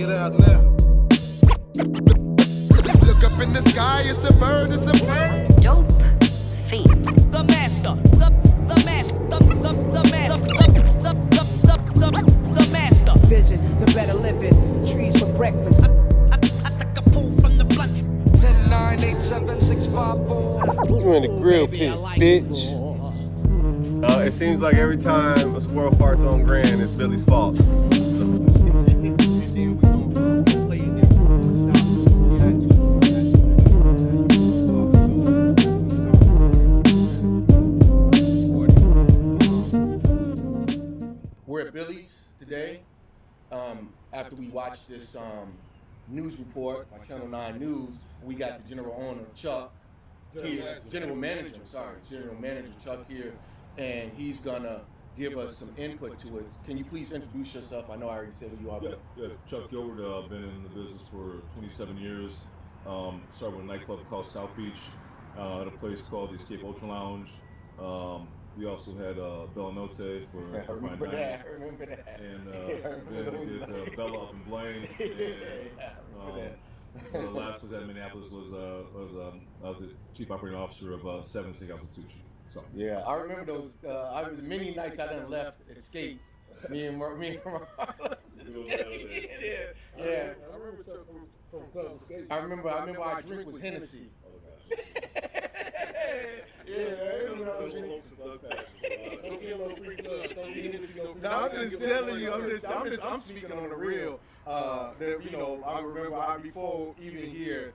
Get out now. Look up in the sky, it's a bird, it's a bird. Dope fiend. The master, the master. Vision, the better living. Trees for breakfast. I took a pull from the blunt. 10, 9, 8, 7, 6, 5, 4. You in the grill pit, bitch. It seems like every time a squirrel farts on Grand, it's Billy's fault. We're at Billy's today after we watched this news report on Channel 9 News. We got the general owner, Chuck, here, General Manager Chuck here, and he's gonna give us some input to it. Can you please introduce yourself? I know I already said who you are. Yeah, Chuck Gilbert, been in the business for 27 years. Started with a nightclub called South Beach, at a place called the Escape Ultra Lounge. We also had Bella Notte for I remember that. And then we did Bella up in Blaine. And the last was at Minneapolis was I was the chief operating officer of 7 Steakhouse and Sushi. So Yeah, I remember those. I was many nights I done left Escape. Me and Mar left Escape. Yeah. I remember Chuck from Club Escape. I remember our drink was Hennessy. No, I'm just telling you. I'm speaking on the real. I remember before even here,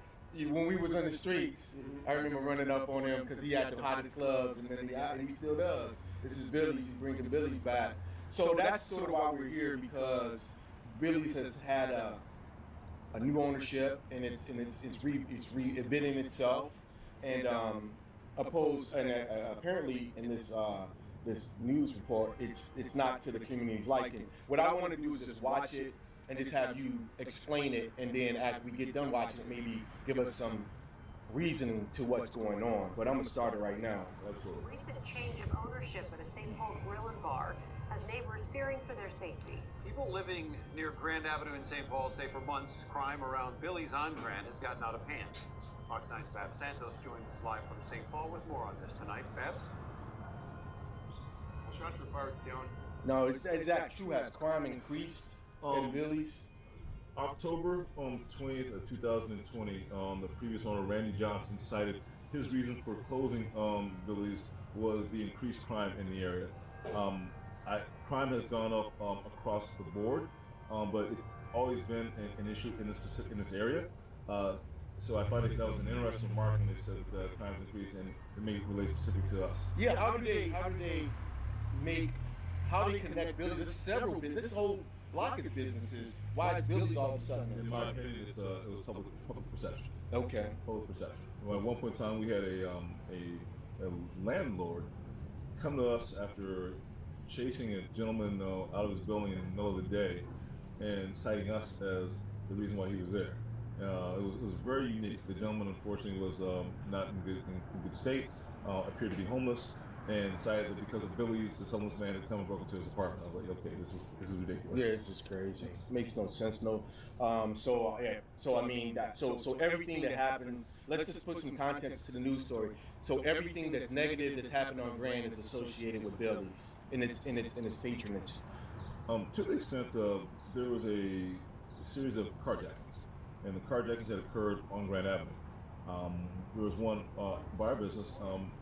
when we was in the streets, I remember running up on him because he had the hottest clubs, and he still does. This is Billy's. He's bringing Billy's back. So that's sort of why we're here, because Billy's has had a new ownership, and it's reinventing itself, and apparently in this news report, it's not to the community's liking. What I want to do is just watch it and just have you explain it, and then after we get done watching it, maybe give us some reasoning to what's going on. But I'm gonna start it right now. absolutely. Recent change of ownership at a St. Paul grill and bar has neighbors fearing for their safety. People living near Grand Avenue in St. Paul say for months, crime around Billy's on Grand has gotten out of hand. Fox 9's Babs Santos joins us live from St. Paul with more on this tonight. Babs? Shots were fired down. No, is that true? Has crime increased in Billy's? October 20th of 2020, the previous owner, Randy Johnson, cited his reason for closing Billy's was the increased crime in the area. Crime has gone up across the board, but it's always been an issue in this area. So I find that was an interesting remark when they said that crime increased, and it may relate specific to us. Yeah. How do they connect Billy's? There's several businesses. This whole block is businesses. Why is Billy's all of a sudden? In my opinion, it was public perception. Okay. Public perception. Well, at one point in time, we had a landlord come to us after chasing a gentleman out of his building in the middle of the day and citing us as the reason why he was there. It was very unique. The gentleman, unfortunately, was not in good state, appeared to be homeless, and decided that because of Billy's, this homeless man had come and broke into his apartment. I was like, okay, this is ridiculous. Yeah, this is crazy. Makes no sense. No. So everything that happens. Let's just put some context to the news story. So everything that's negative that's happened on Grand is associated with Billy's in its patronage. To the extent there was a series of carjackings, and the carjackings had occurred on Grand Avenue. There was one by our business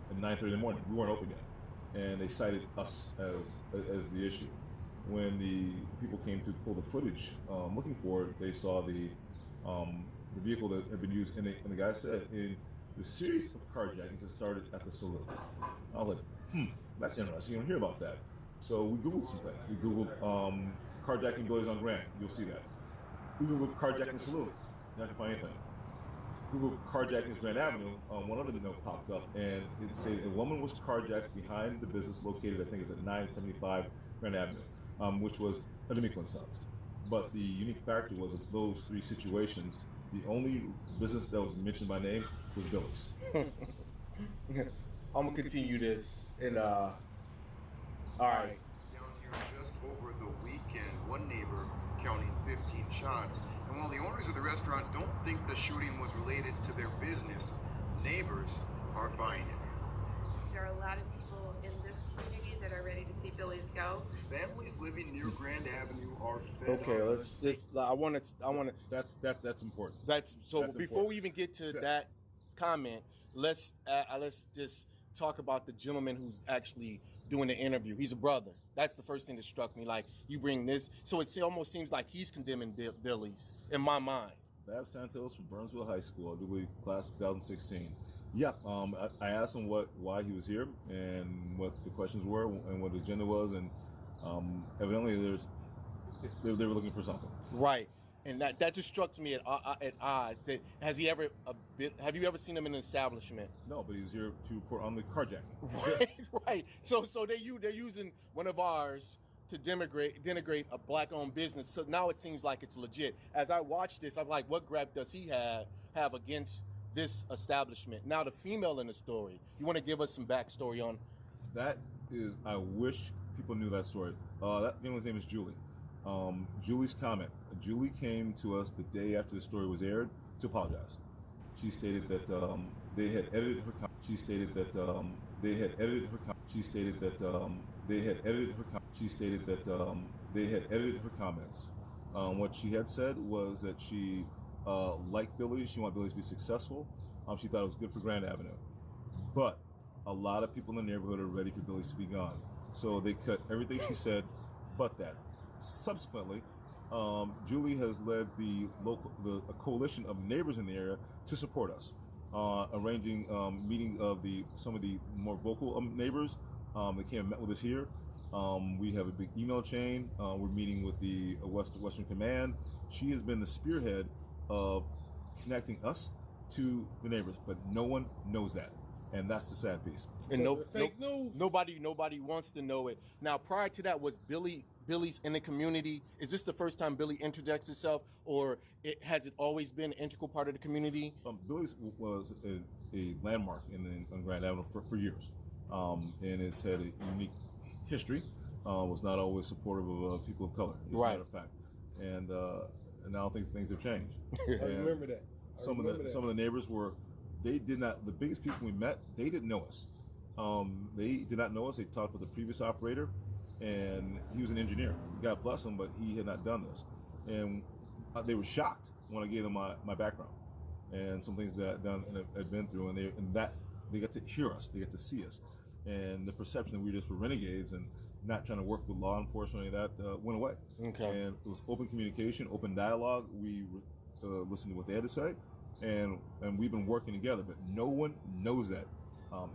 at 9:30 in the morning. We weren't open yet, and they cited us as the issue. When the people came to pull the footage looking for it, they saw the vehicle that had been used, and the guy said, in the series of carjackings that started at the saloon. I was like, that's interesting. You don't hear about that. So we Googled some things. We Googled carjacking Billy's on Grand. You'll see that. We Googled carjacking saloon. You're not gonna find anything. Google carjackings Grand Avenue, one other note popped up, and it stated a woman was carjacked behind the business located, I think it's at 975 Grand Avenue, which was a D'Amico & Sons. But the unique factor was of those three situations, the only business that was mentioned by name was Billy's. I'm gonna continue this, and all right. Down here just over the weekend, one neighbor counting 15 shots. And while the owners of the restaurant don't think the shooting was related to their business, neighbors aren't buying it. There are a lot of people in this community that are ready to see Billy's go. Families living near Grand Avenue are fed Okay, up. let's just. I want to. That's important. That's so. That's Before important. we even get to Sure. that comment, let's just talk about the gentleman who's actually doing the interview. He's a brother. That's the first thing that struck me. Like, you bring this, so it almost seems like he's condemning Billy's in my mind. Bab Santos from Burnsville High School, I do believe, class of 2016. Yeah, I asked him why he was here and what the questions were and what the agenda was, and evidently they were looking for something. Right, and that just struck me at odds. Have you ever seen him in an establishment? No, but he was here to report on the carjacking. Right. So they're using one of ours to denigrate a black-owned business. So now it seems like it's legit. As I watch this, I'm like, what grab does he have against this establishment? Now the female in the story, you want to give us some backstory on? That is, I wish people knew that story. That female's name is Julie. Julie's comment. Julie came to us the day after the story was aired to apologize. She stated that they had edited her. She stated that they had edited her. She stated that they had edited her. She stated that they had edited her comments. What she had said was that she liked Billy. She wanted Billy to be successful. She thought it was good for Grand Avenue. But a lot of people in the neighborhood are ready for Billy to be gone. So they cut everything she said but that. Subsequently, Julie has led a coalition of neighbors in the area to support us, arranging meeting of some of the more vocal neighbors. They came and met with us here. We have a big email chain. We're meeting with the Western Command. She has been the spearhead of connecting us to the neighbors, but no one knows that, and that's the sad piece. And nobody wants to know it. Now, prior to that, was Billy's in the community? Is this the first time Billy interjects itself, or has it always been an integral part of the community? Billy's was a landmark on Grand Avenue for years, and it's had a unique history. Was not always supportive of people of color, as a matter of fact, and now things have changed. I remember that. Some of the neighbors they did not. The biggest piece when we met, they didn't know us. They did not know us. They talked with the previous operator, and he was an engineer. God bless him, but he had not done this. And they were shocked when I gave them my background and some things that I'd done and had been through, and they got to hear us, they got to see us, and the perception that we just were renegades and not trying to work with law enforcement, any of that went away. Okay. And it was open communication, open dialogue. We listened to what they had to say, and we've been working together, but no one knows that.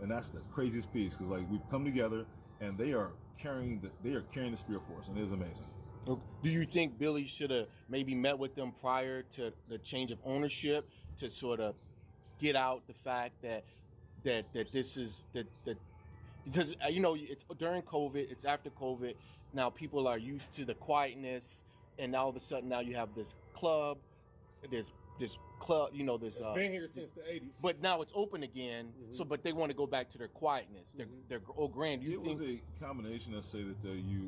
And that's the craziest piece, because like we've come together and they are carrying the spear for us, and it is amazing. Do you think Billy should have maybe met with them prior to the change of ownership to sort of get out the fact that this is that because it's during COVID, it's after COVID. Now people are used to the quietness, and all of a sudden now you have this club, this club, It's been here since the 80s. But now it's open again. Mm-hmm. So, but they want to go back to their quietness, their old grand. It was a combination to say that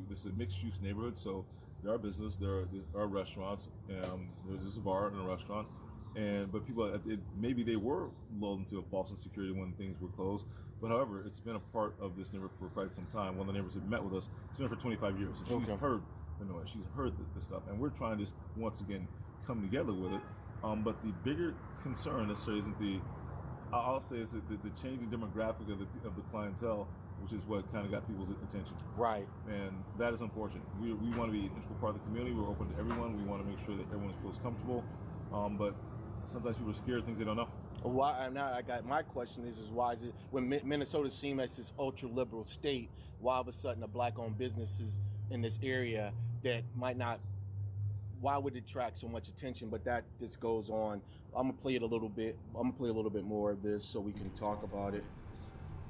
this is a mixed-use neighborhood, so there are business, there are restaurants, there's a bar and a restaurant, but people, maybe they were lulled into a false insecurity when things were closed. But however, it's been a part of this neighborhood for quite some time. One of the neighbors that met with us, it's been for 25 years, so she's heard the noise, she's heard the stuff, and we're trying to once again come together with it. But the bigger concern necessarily isn't I'll say is the changing demographic of the clientele, which is what kind of got people's attention. Right. And that is unfortunate. We want to be an integral part of the community. We're open to everyone. We want to make sure that everyone feels comfortable. But sometimes people are scared of things they don't know. Why? Now I got my question is why is it when Minnesota seems like this ultra liberal state, why all of a sudden a black-owned businesses in this area that might not? Why would it attract so much attention? But that just goes on. I'm gonna play it a little bit. I'm gonna play a little bit more of this so we can talk about it.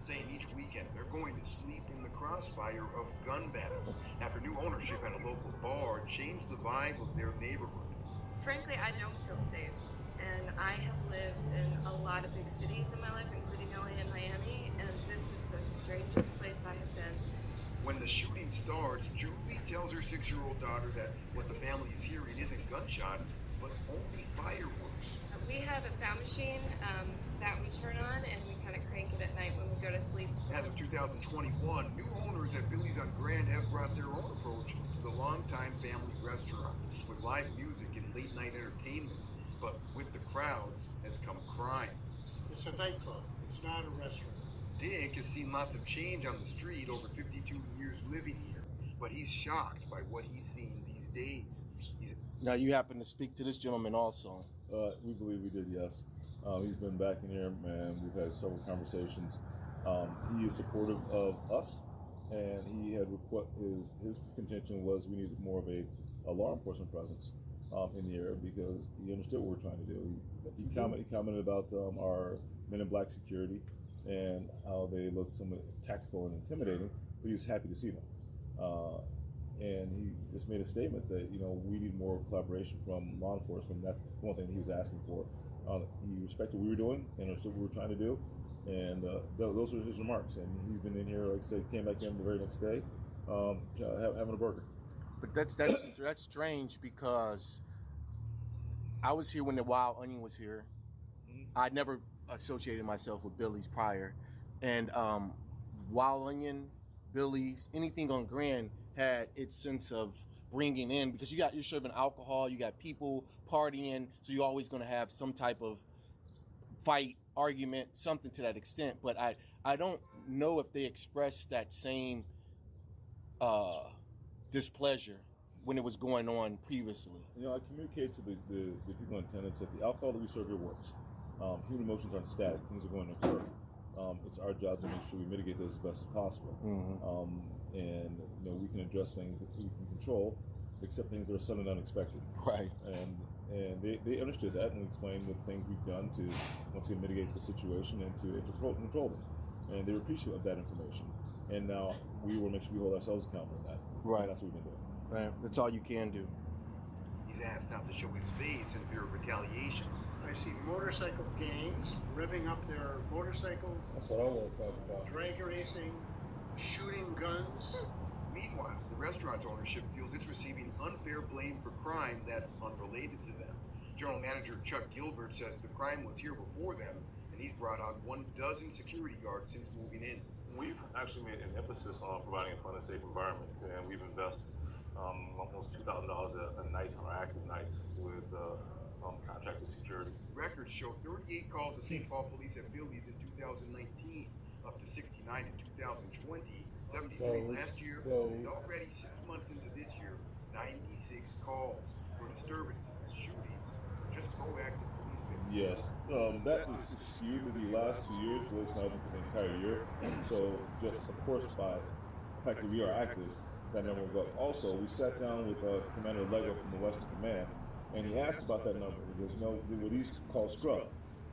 Saying each weekend they're going to sleep in the crossfire of gun battles after new ownership at a local bar changed the vibe of their neighborhood. Frankly, I don't feel safe. And I have lived in a lot of big cities in my life, including LA and Miami, and this is the strangest place I have been. When the shooting starts, Julie tells her 6-year-old daughter that what the family is hearing isn't gunshots, but only fireworks. We have a sound machine that we turn on, and we kind of crank it at night when we go to sleep. As of 2021, new owners at Billy's on Grand have brought their own approach to the longtime family restaurant, with live music and late-night entertainment. But with the crowds has come crime. It's a nightclub. It's not a restaurant. Dick has seen lots of change on the street over 52 years living here, but he's shocked by what he's seen these days. Now, you happen to speak to this gentleman also. We believe we did, yes. He's been back in here, and we've had several conversations. He is supportive of us, and he had his contention was we needed more of a law enforcement presence in the area because he understood what we're trying to do. He commented about our men in black security and how they looked somewhat tactical and intimidating, but he was happy to see them. And he just made a statement that, we need more collaboration from law enforcement. That's one thing that he was asking for. He respected what we were doing and understood what we were trying to do. And those are his remarks. And he's been in here, like I said, came back in the very next day, having a burger. But that's strange because I was here when the Wild Onion was here. I never associated myself with Billy's prior. And Wild Onion, Billy's, anything on Grand had its sense of bringing in, because you're serving alcohol, you got people partying, so you're always going to have some type of fight, argument, something to that extent. But I don't know if they expressed that same displeasure when it was going on previously. I communicate to the people in attendance that the alcohol that we serve here works. Human emotions aren't static; things are going to occur. It's our job to make sure we mitigate those as best as possible. And we can address things that we can control, except things that are sudden and unexpected. Right. And they understood that, and we explained the things we've done to once again mitigate the situation and to control them. And they were appreciative of that information. And now we will make sure we hold ourselves accountable in that. Right. And that's what we've been doing. Right. That's all you can do. He's asked not to show his face in fear of retaliation. I see motorcycle gangs revving up their motorcycles. That's what I want to talk about. Drag racing, shooting guns. Meanwhile, the restaurant's ownership feels it's receiving unfair blame for crime that's unrelated to them. General Manager Chuck Gilbert says the crime was here before them, and he's brought on 12 security guards since moving in. We've actually made an emphasis on providing a fun and safe environment, and we've invested almost $2,000 a night on our active nights with contracted security. Records show 38 calls to St. Paul police at Billy's in 2019, up to 69 in 2020, 73 last year, and already 6 months into this year, 96 calls for disturbances, shootings, or just proactive police visits. Yes, that is skewed to the last 2 years, but it's not even for the entire year. So just, of course, by the fact that we are active, that number will go up. Also, we sat down with Commander Lego from the Western Command, and he asked about that number because, what these call scrub.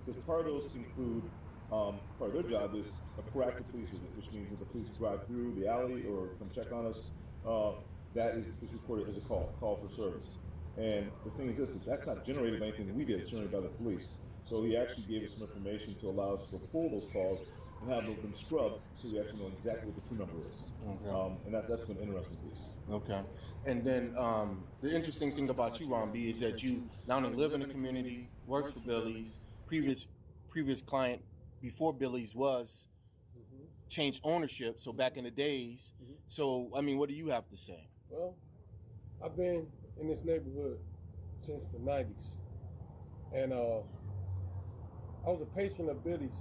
Because part of those include, part of their job is a proactive police visit, which means that the police drive through the alley or come check on us. That is recorded as a call for service. And the thing is this, that's not generated by anything that we did, it's generated by the police. So he actually gave us some information to allow us to pull those calls and have them scrubbed so we actually know exactly what the true number is. Okay. And that's been an interesting piece. Okay. And then the interesting thing about you, Ron B, is that you not only live in the community, work for Billy's, previous client before Billy's was changed ownership, so back in the days. So, I mean, what do you have to say? Well, I've been in this neighborhood since the 90s. And I was a patron of Billy's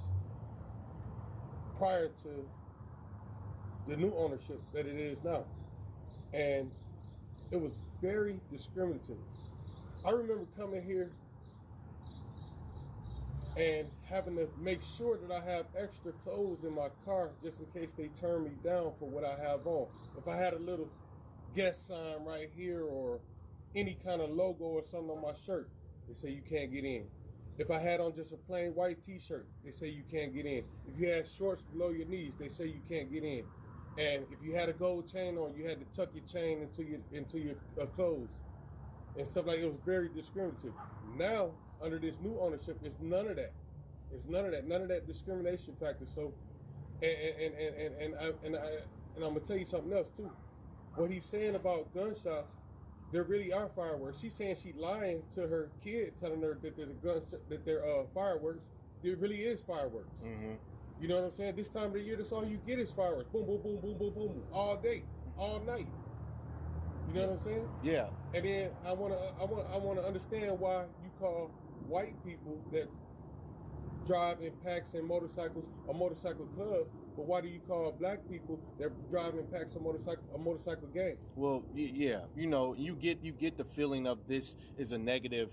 prior to the new ownership that it is now. And it was very discriminative. I remember coming here and having to make sure that I have extra clothes in my car just in case they turn me down for what I have on. If I had a little guest sign right here or any kind of logo or something on my shirt, they say you can't get in. If I had on just a plain white t-shirt, they say you can't get in. If you had shorts below your knees, they say you can't get in. And if you had a gold chain on, you had to tuck your chain into your clothes and stuff like that. It was very discriminative. Now, under this new ownership, it's none of that. It's none of that. None of that discrimination factor. So, and And I'm gonna tell you something else too. What he's saying about gunshots, there really are fireworks. She's saying she's lying to her kid, telling her that they're fireworks. There really is fireworks. Mm-hmm. You know what I'm saying? This time of the year, that's all you get is fireworks. Boom, boom, boom, boom, boom, boom, all day, all night. You know what I'm saying? Yeah. And then I wanna understand why you call white people that drive in packs and motorcycles a motorcycle club, but why do you call black people that drive in packs a motorcycle gang? Well, yeah, you get the feeling of this is a negative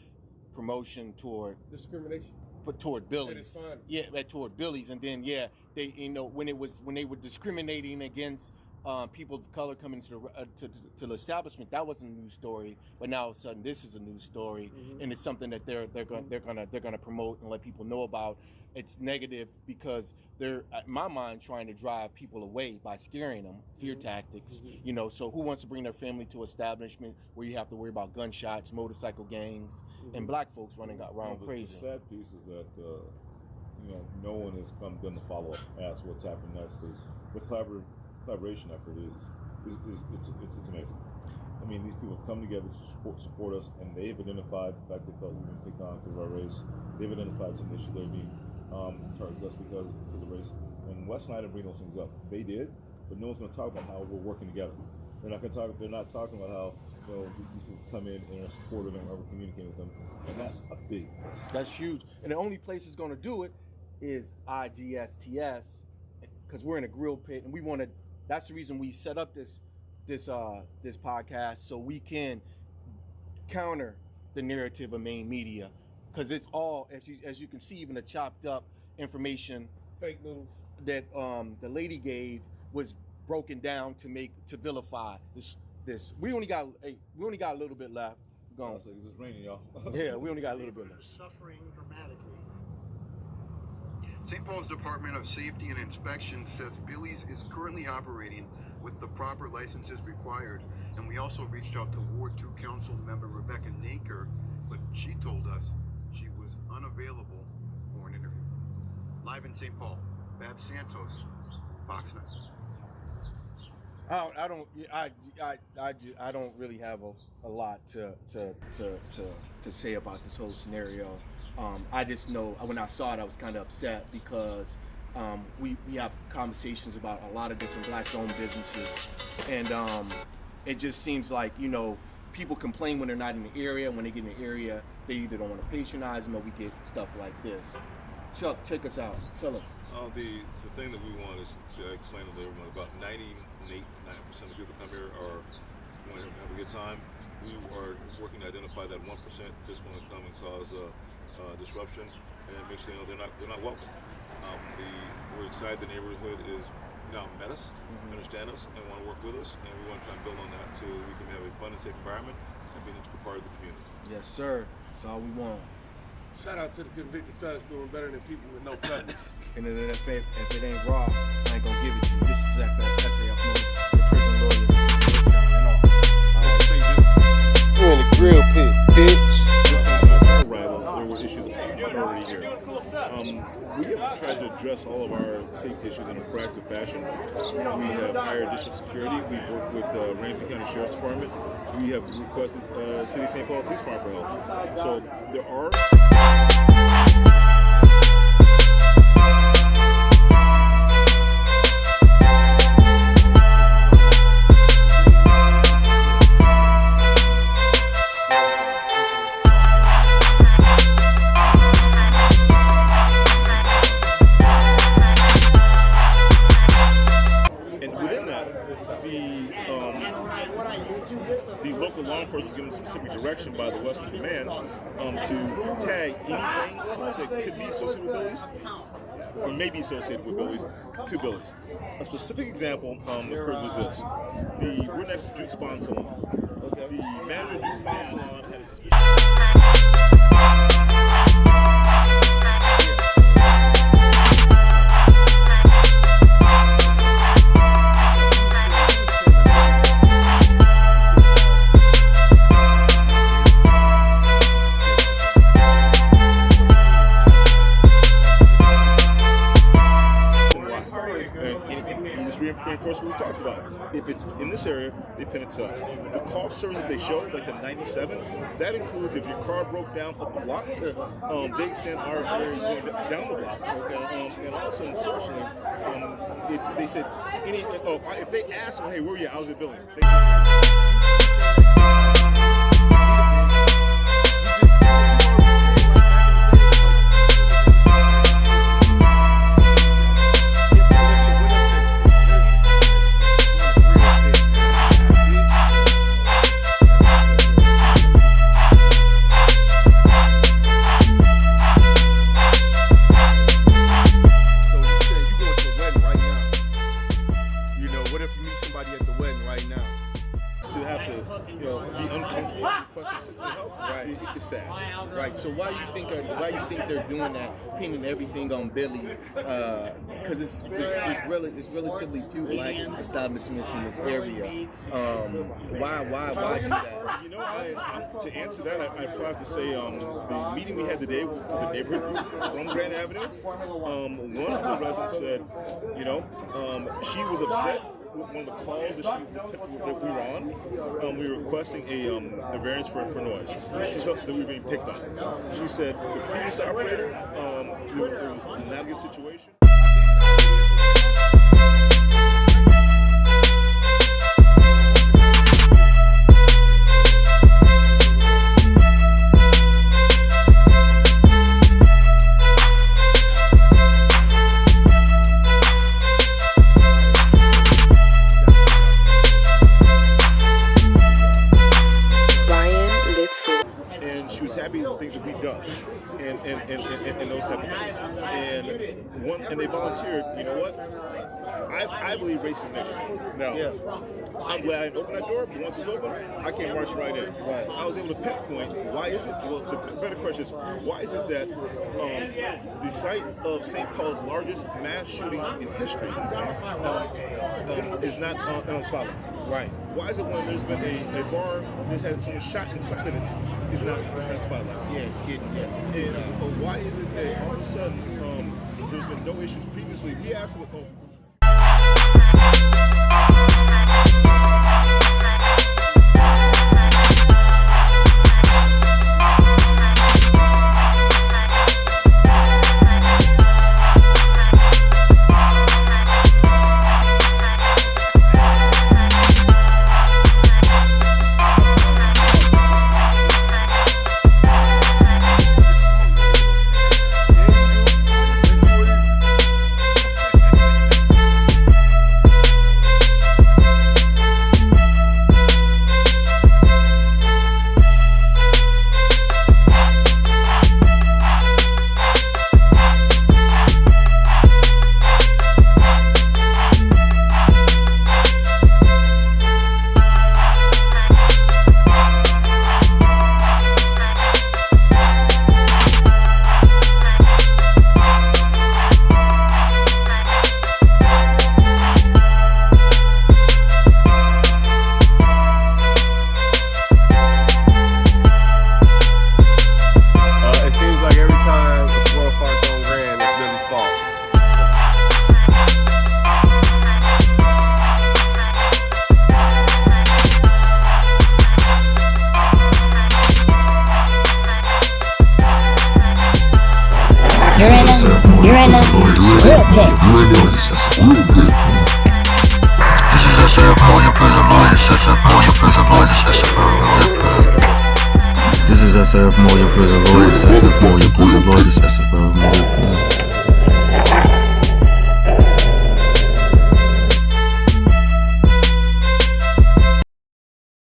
promotion toward discrimination, but toward Billy's, toward Billy's, and then they when they were discriminating against people of color coming to the establishment, that wasn't a news story, but now all of a sudden this is a news story, and it's something that they're gonna promote and let people know about. It's negative because they're, in my mind, trying to drive people away by scaring them, fear tactics. So who wants to bring their family to an establishment where you have to worry about gunshots, motorcycle gangs, and black folks running around crazy? The sad piece is that no one has done the follow up, ask what's happened next, because the collaboration effort is amazing. I mean, these people have come together to support us, and they've identified the fact they felt we've been picked on because of our race. They've identified some issues that are being targeted us because of race. And Wes and I didn't bring those things up. They did, but no one's going to talk about how we're working together. They're not talking about how these people come in and are supportive and are communicating with them, and that's a big place. That's huge. And the only place that's going to do it is IGSTS, because we're in a grill pit, and we want to. That's the reason we set up this podcast, so we can counter the narrative of main media, because it's all, as you can see, even the chopped up information, fake news that the lady gave was broken down to vilify this. We only got a little bit left. Go on. It's raining, y'all. Yeah, we only got a little bit left. Suffering dramatically. St. Paul's Department of Safety and Inspection says Billy's is currently operating with the proper licenses required, and we also reached out to Ward 2 Council member Rebecca Naker, but she told us she was unavailable for an interview. Live in St. Paul, Babs Santos, Fox 9. I don't really have a lot to say about this whole scenario. I just know when I saw it, I was kind of upset because we have conversations about a lot of different black-owned businesses, and it just seems like people complain when they're not in the area. When they get in the area, they either don't want to patronize them, or we get stuff like this. Chuck, take us out. Tell us. The thing that we want is to explain to everyone about 99% of the people that come here are want to have a good time. We are working to identify that 1% just want to come and cause disruption and make sure they're not welcome. We're excited the neighborhood is now met us, understand us, and want to work with us, and we want to try and build on that till we can have a fun and safe environment and be an integral part of the community. Yes, sir. That's all we want. Shout out to the convicted fellas doing better than people with no felonies. And if it ain't raw, I ain't gonna give it to you. This is SAF Moon, the prison lawyer. You're in the grill pit, bitch. This time after our arrival, there were issues already here. We have tried to address all of our safety issues in a proactive fashion. We have hired additional security. We've worked with the Ramsey County Sheriff's Department. We have requested City of St. Paul Police Department for help. So there are... The local law enforcement is given specific direction by the Western Command to tag anything that could be associated with Billy's or may be associated with Billy's to Billy's. A specific example occurred was this. We're next to Juke Spawn Salon. The manager of Juke Spawn Salon had a suspicion. reinforce what we talked about. If it's in this area, they pin it to us. The call service that they showed, like the 97, that includes if your car broke down up the block, they extend our area down the block. And also, unfortunately, they said if they ask them, hey, where were you? I was at Billings. Right. So why do you think they're doing that, pinning everything on Billy? Because it's relatively few black establishments in this area. Why do that? You know, to answer that, I probably have to say the meeting we had today with the neighborhood group from Grand Avenue. One of the residents said, she was upset. One of the calls that we were on, we were requesting a variance for noise. She felt that we were being picked on. She said the previous operator, it was not a good situation. Things that we've done and those type of things. And they volunteered, you know what? I believe race is an issue. Now, I'm glad I didn't open that door, but once it's open, I came marching right in. Right. I was able to pinpoint why is it, well, the better question is, why is it that the site of St. Paul's largest mass shooting in history is not on the spotlight? Right. Why is it when there's been a bar that's had someone shot inside of it, it's not spotlight? Yeah, it's getting, And why is it that all of a sudden there's been no issues previously? We asked them, You're in a real pit. This is SF, know your prison lawyers, SF, know your prison lawyers, SF, This is SF, know your prison lawyers, SF, know your prison lawyers, SF,